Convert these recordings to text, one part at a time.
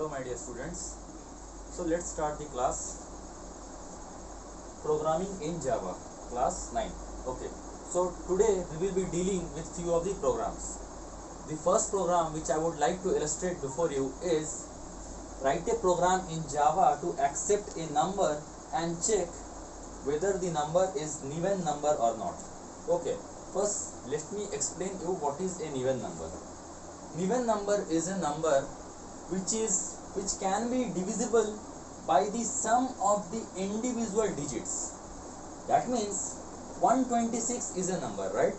Hello my dear students. So let's start the class Programming in Java, class 9. Okay. So today we will be dealing with few of the programs. The first program which I would like to illustrate before you is write a program in Java to accept a number and check whether the number is an even number or not. Okay. First let me explain you what is an even number. An even number is a number which can be divisible by the sum of the individual digits. That means 126 is a number, right?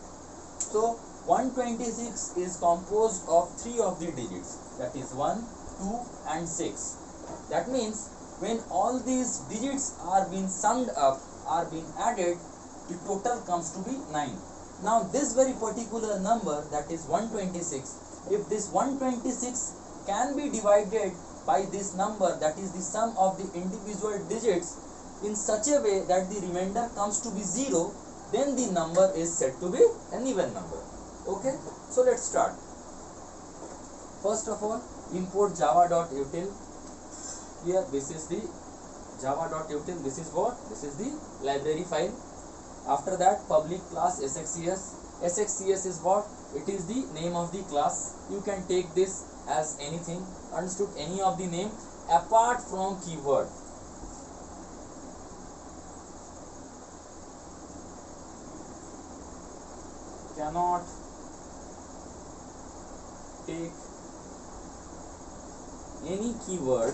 So 126 is composed of 3 of the digits, that is 1, 2 and 6. That means when all these digits are being summed up, are being added, the total comes to be 9. Now this very particular number, that is 126, if this 126 can be divided by this number, that is the sum of the individual digits, in such a way that the remainder comes to be 0, then the number is said to be an even number. Okay, so let's start. First of all, import java.util. Here this is the java.util. This is what? This is the library file. After that, public class sxcs. Sxcs is what? It is the name of the class. You can take this as anything, understood, any of the name apart from keyword. Cannot take any keyword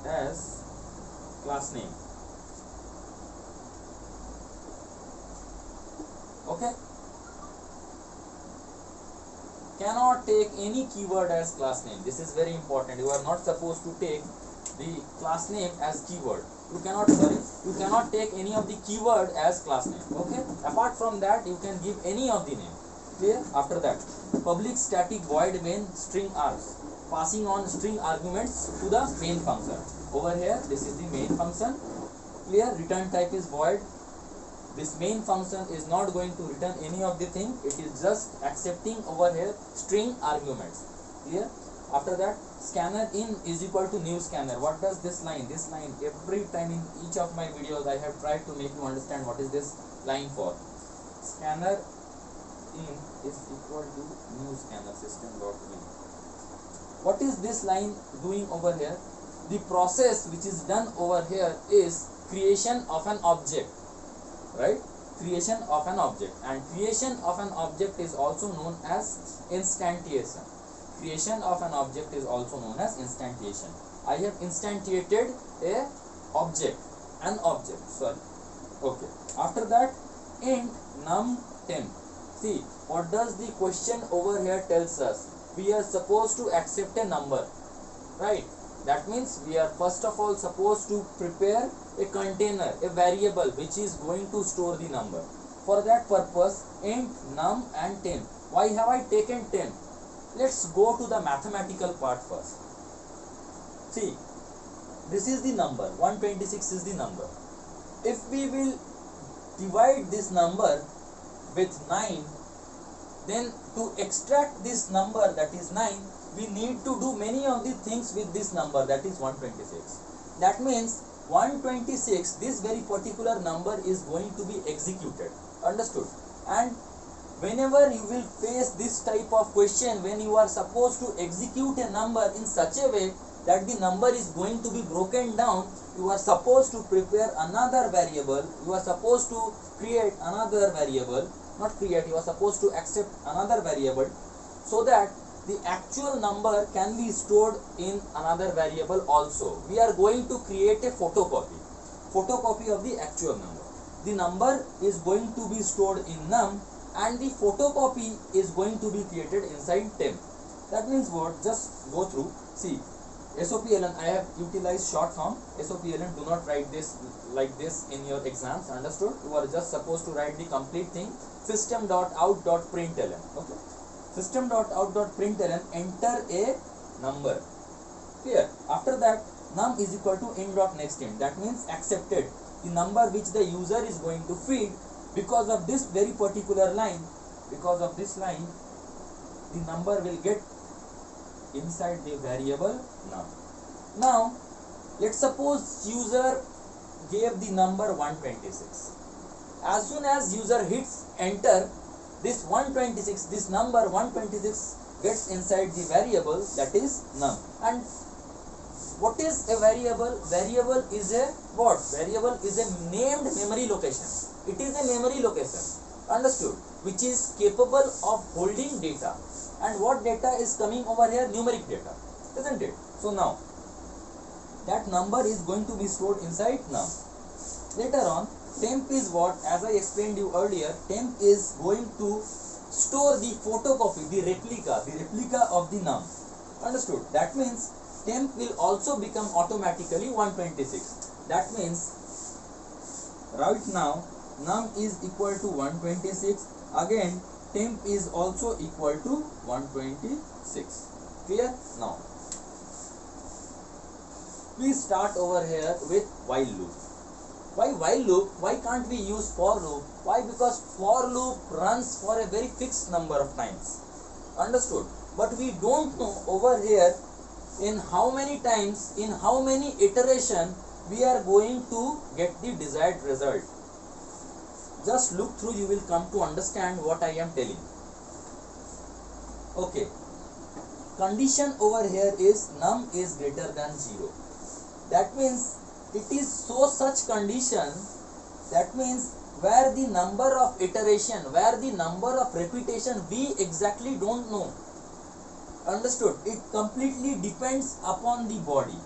as class name. Okay, cannot take any keyword as class name. This is very important. You are not supposed to take the class name as keyword. You cannot take any of the keyword as class name. Okay, apart from that you can give any of the name. Clear? After that, public static void main string args, passing on string arguments to the main function. Over here this is the main function. Clear? Return type is void. This main function is not going to return any of the thing. It is just accepting over here string arguments. Clear? After that, scanner in is equal to new scanner. What does this line? This line, every time in each of my videos I have tried to make you understand what is this line for. Scanner in is equal to new scanner system.in. What is this line doing over here? The process which is done over here is creation of an object, right? Creation of an object, and creation of an object is also known as instantiation. Creation of an object is also known as instantiation. I have instantiated a object, an object, sorry. Okay. After that, int num10. See, what does the question over here tells us? We are supposed to accept a number, right? That means we are first of all supposed to prepare a container, a variable which is going to store the number. For that purpose, int num and 10. Why have I taken 10? Let's go to the mathematical part first. See, this is the number, 126 is the number. If we will divide this number with 9, then to extract this number, that is 9, we need to do many of the things with this number, that is 126. That means 126, this very particular number is going to be executed. Understood? And whenever you will face this type of question, when you are supposed to execute a number in such a way that the number is going to be broken down, you are supposed to prepare another variable, you are supposed to create another variable, not create, you are supposed to accept another variable, so that the actual number can be stored in another variable also. We are going to create a photocopy of the actual number. The number is going to be stored in num, and the photocopy is going to be created inside temp. That means what? Just go through. See, SOPLN, I have utilized short form. SOPLN, do not write this like this in your exams. Understood? You are just supposed to write the complete thing. System.out.println. Okay. System.out.println, enter a number. Clear? After that, num is equal to int.nextInt. That means accepted. The number which the user is going to feed, because of this very particular line, because of this line, the number will get inside the variable num. Now let's suppose user gave the number 126. As soon as user hits enter, this 126, this number 126 gets inside the variable, that is num. And what is a variable? Variable is a what? Variable is a named memory location. It is a memory location, understood, which is capable of holding data. And what data is coming over here? Numeric data, isn't it? So now that number is going to be stored inside num. Later on, temp is what? As I explained you earlier, temp is going to store the photocopy, the replica of the num. Understood? That means temp will also become automatically 126. That means right now num is equal to 126. Again, temp is also equal to 126. Clear? Now we start over here with while loop. Why while loop? Why can't we use for loop? Why? Because for loop runs for a very fixed number of times. Understood? But we don't know over here in how many times, in how many iteration we are going to get the desired result. Just look through, you will come to understand what I am telling. Okay. Condition over here is num is greater than 0. That means it is such condition, that means where the number of iteration, where the number of repetition we exactly don't know. Understood? It completely depends upon the body,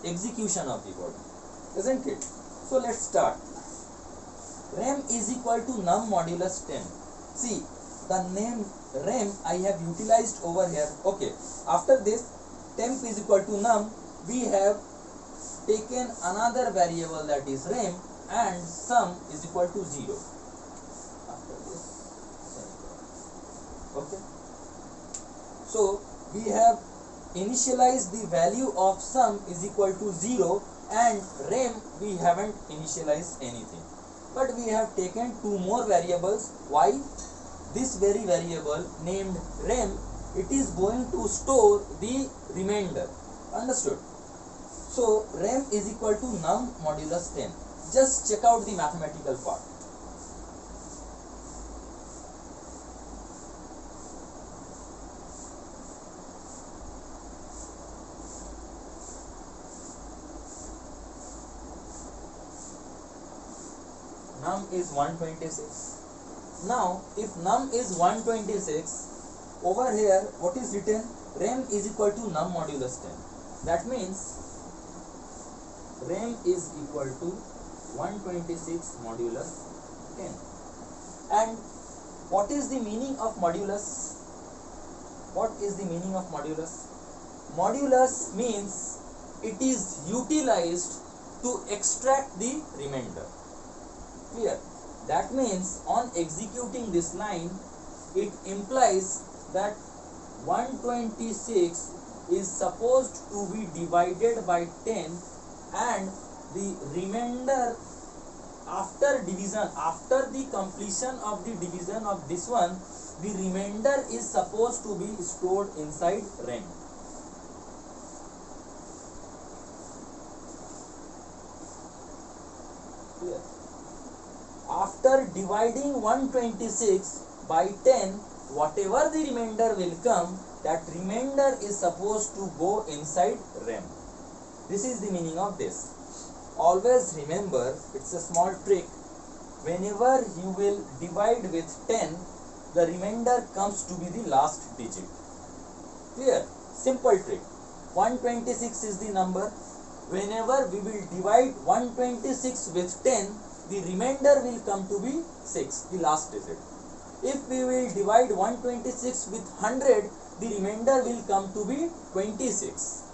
execution of the body, isn't it? So let's start. Rem is equal to num modulus 10. See, the name rem I have utilized over here. Okay, after this temp is equal to num, we have taken another variable, that is rem, and sum is equal to 0. After this, okay. So we have initialized the value of sum is equal to 0, and rem we haven't initialized anything. But we have taken two more variables. Why? This very variable named rem, it is going to store the remainder. Understood? So rem is equal to num modulus 10. Just check out the mathematical part. Num is 126. Now if num is 126, over here what is written? Rem is equal to num modulus 10. That means rem is equal to 126 modulus 10. And what is the meaning of modulus? What is the meaning of modulus? Modulus means it is utilized to extract the remainder. Clear? That means on executing this line, it implies that 126 is supposed to be divided by 10, and the remainder after division, after the completion of the division of this one, the remainder is supposed to be stored inside rem. Clear? After dividing 126 by 10, whatever the remainder will come, that remainder is supposed to go inside rem. This is the meaning of this. Always remember, it's a small trick. Whenever you will divide with 10, the remainder comes to be the last digit. Clear? Simple trick. 126 is the number. Whenever we will divide 126 with 10, the remainder will come to be 6, the last digit. If we will divide 126 with 100, the remainder will come to be 26.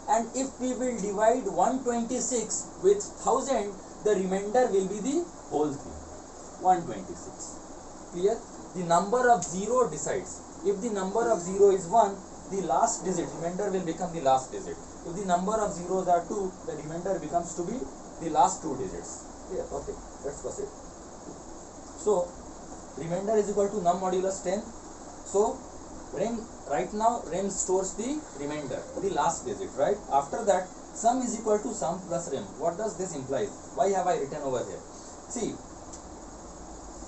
And if we will divide 126 with 1000, the remainder will be the whole thing, 126. Clear? The number of 0 decides. If the number of 0 is 1, the last digit, remainder will become the last digit. If the number of zeros are 2, the remainder becomes to be the last 2 digits. Clear? Okay, let's proceed. So remainder is equal to num modulus 10. So rem, right now rem stores the remainder, the last digit, right? After that sum is equal to sum plus rem. What does this imply? Why have I written over here? See,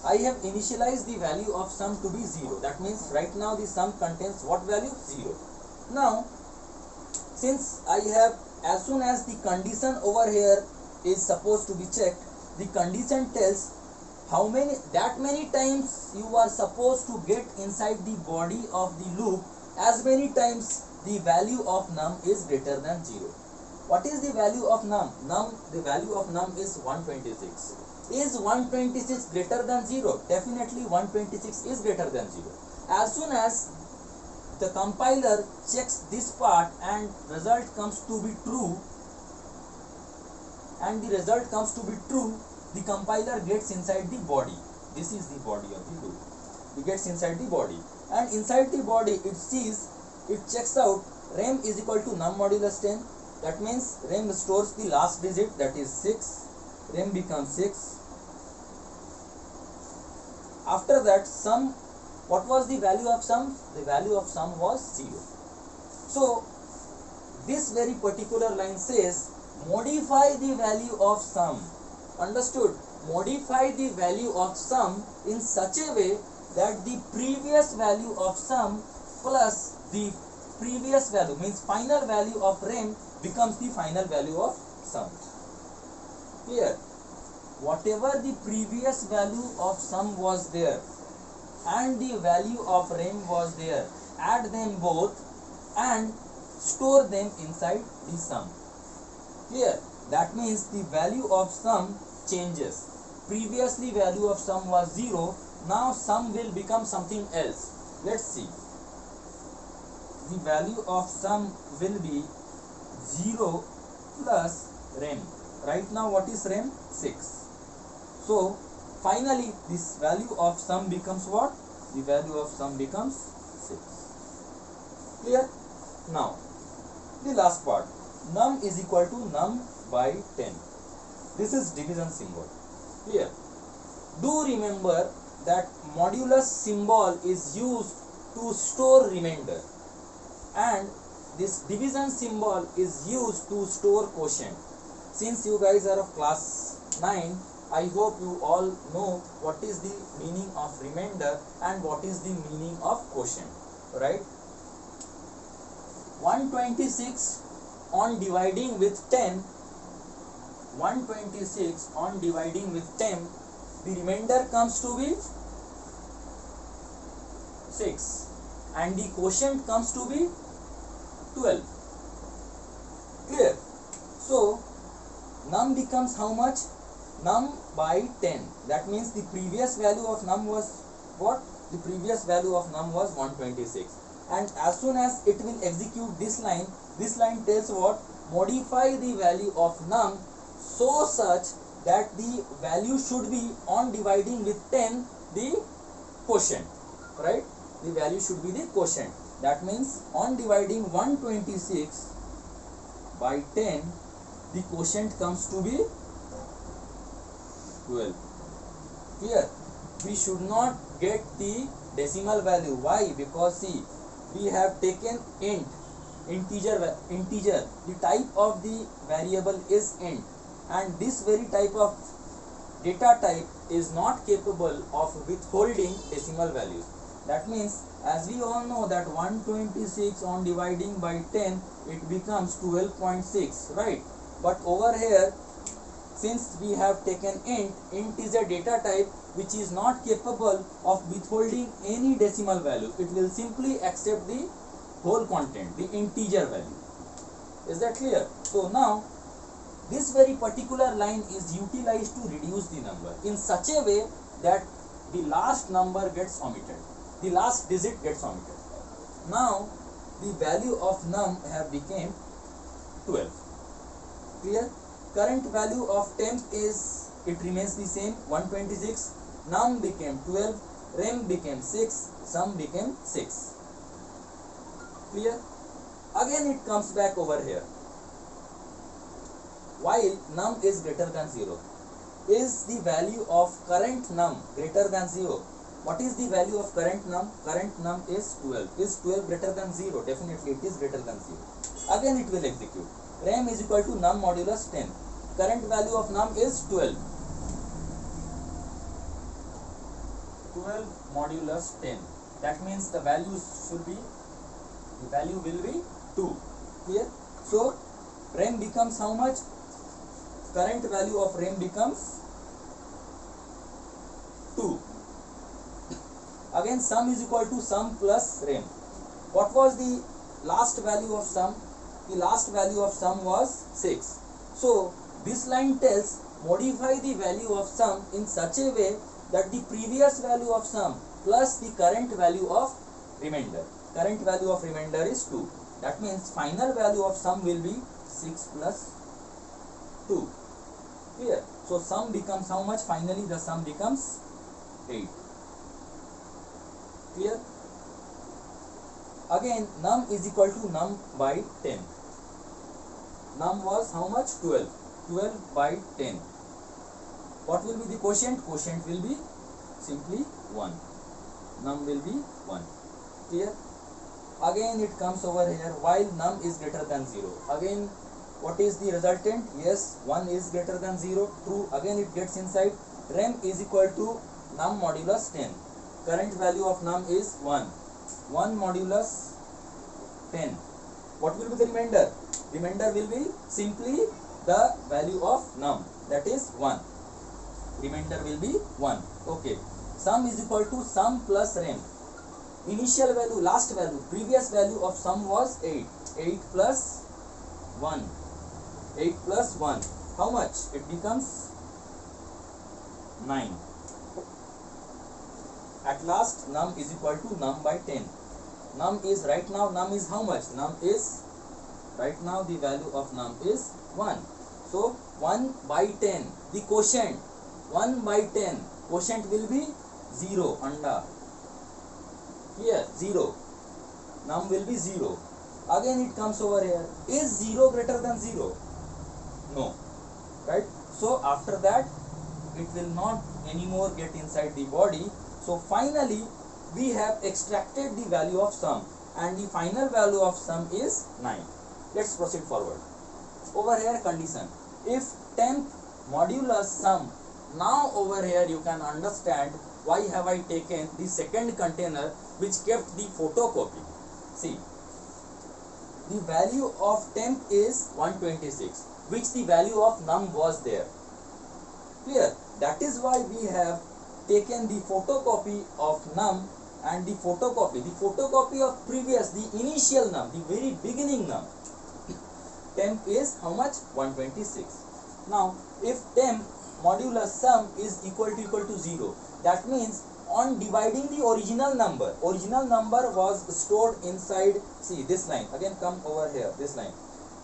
I have initialized the value of sum to be 0. That means right now the sum contains what value? 0. Now since I have, as soon as the condition over here is supposed to be checked, the condition tells how many, that many times you are supposed to get inside the body of the loop, as many times the value of num is greater than 0. What is the value of num? The value of num is 126. Is 126 greater than 0? Definitely 126 is greater than 0. As soon as the compiler checks this part and result comes to be true, the compiler gets inside the body. This is the body of the loop. It gets inside the body, and inside the body it sees, it checks out rem is equal to num modulus 10. That means rem stores the last digit, that is 6. Rem becomes 6. After that sum, what was the value of sum? The value of sum was 0. So this very particular line says modify the value of sum. Understood? Modify the value of sum in such a way that the previous value of sum plus the previous value, means final value of rem, becomes the final value of sum. Here, whatever the previous value of sum was there and the value of rem was there, add them both and store them inside the sum. Here, that means the value of sum changes. Previously value of sum was 0, now sum will become something else. Let's see. The value of sum will be 0 plus rem. Right now what is rem? 6. So finally this value of sum becomes what? The value of sum becomes 6. Clear? Now the last part, num is equal to num by 10. This is division symbol. Clear? Do remember that modulus symbol is used to store remainder, and this division symbol is used to store quotient. Since you guys are of class 9, I hope you all know what is the meaning of remainder and what is the meaning of quotient, right? 126 on dividing with 10, 126 on dividing with 10, the remainder comes to be 6 and the quotient comes to be 12. Clear? So num becomes how much? Num by 10. That means the previous value of num was what? The previous value of num was 126. And as soon as it will execute this line tells what? Modify the value of num so such that the value should be on dividing with 10 the quotient, right? The value should be the quotient. That means on dividing 126 by 10, the quotient comes to be 12. Clear? We should not get the decimal value. Why? Because see, we have taken integer. The type of the variable is int, and this very type of data type is not capable of withholding decimal values. That means, as we all know that 126 on dividing by 10, it becomes 12.6, right? But over here, since we have taken int is a data type which is not capable of withholding any decimal value. It will simply accept the whole content, the integer value. Is that clear? So now this very particular line is utilized to reduce the number in such a way that the last number gets omitted, the last digit gets omitted. Now the value of num have become 12. Clear? Current value of temp is, it remains the same, 126. Num became 12, rem became 6, sum became 6. Clear? Again it comes back over here. While num is greater than 0, is the value of current num greater than 0? What is the value of current num? Current num is 12. Is 12 greater than 0? Definitely it is greater than 0. Again it will execute. Rem is equal to num modulus 10. Current value of num is 12. 12 modulus 10. That means the value will be 2. Clear? So rem becomes how much? Current value of rem becomes 2. Again sum is equal to sum plus rem. What was the last value of sum? The last value of sum was 6. So this line tells modify the value of sum in such a way that the previous value of sum plus the current value of remainder. Current value of remainder is 2. That means final value of sum will be 6 plus 2. Clear? So sum becomes how much? Finally the sum becomes 8. Clear? Again num is equal to num by 10. Num was how much? 12. 12 by 10. What will be the quotient? Quotient will be simply 1. Num will be 1. Clear? Again it comes over here while num is greater than 0. Again what is the resultant? Yes, 1 is greater than 0. True. Again it gets inside. Rem is equal to num modulus 10. Current value of num is 1. 1 modulus 10. What will be the remainder? Remainder will be simply the value of num, that is 1. Remainder will be 1. Okay. Sum is equal to sum plus rem. Initial value, last value, previous value of sum was 8. 8 plus 1. 8 plus 1. How much? It becomes 9. At last num is equal to num by 10. Num is right now, num is how much? Num is right now the value of num is 1. So 1 by 10, the quotient 1 by 10, quotient will be 0 under. Here 0. Num will be 0. Again it comes over here. Is 0 greater than 0? No. Right? So after that it will not anymore get inside the body. So finally we have extracted the value of sum and the final value of sum is 9. Let's proceed forward. Over here condition. If temp modulus sum, now over here you can understand why have I taken the second container which kept the photocopy. See, the value of temp is 126, which the value of num was there. Clear? That is why we have taken the photocopy of num and the photocopy of previous, the initial num, the very beginning num. Temp is how much? 126. Now if temp modulus sum is equal to 0, that means on dividing the original number was stored inside, see this line, again come over here, this line,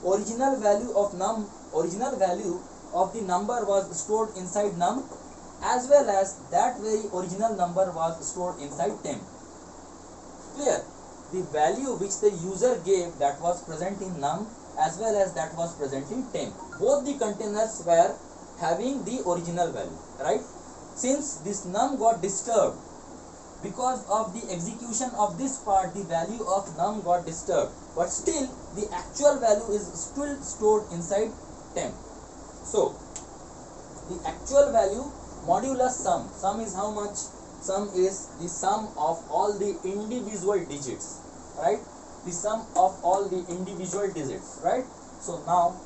original value of the number was stored inside num, as well as that very original number was stored inside temp. Clear? The value which the user gave, that was present in num as well as that was present in temp. Both the containers were having the original value, right? Since this num got disturbed, because of the execution of this part, the value of num got disturbed, but still the actual value is still stored inside temp. So the actual value modulus sum is how much? Sum is the sum of all the individual digits, right? The sum of all the individual digits, right? So now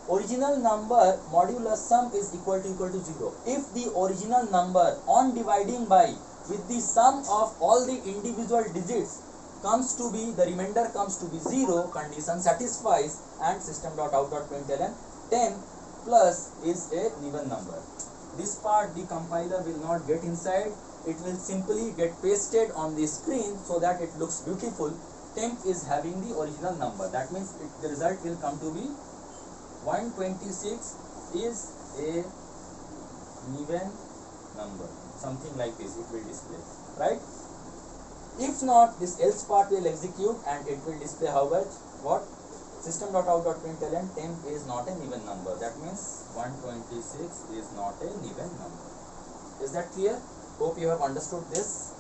original number modulus sum is equal to 0. If the original number on dividing by with the sum of all the individual digits comes to be, the remainder comes to be 0, condition satisfies, and system.out.println temp plus is a even number. This part the compiler will not get inside, it will simply get pasted on the screen so that it looks beautiful. Temp is having the original number, that means the result will come to be 126 is a even number, something like this it will display, right? If not, this else part will execute and it will display how much, what? System.out.println temp is not an even number, that means 126 is not an even number. Is that clear? Hope you have understood this.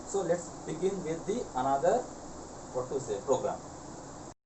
So let's begin with the another, what to say, program.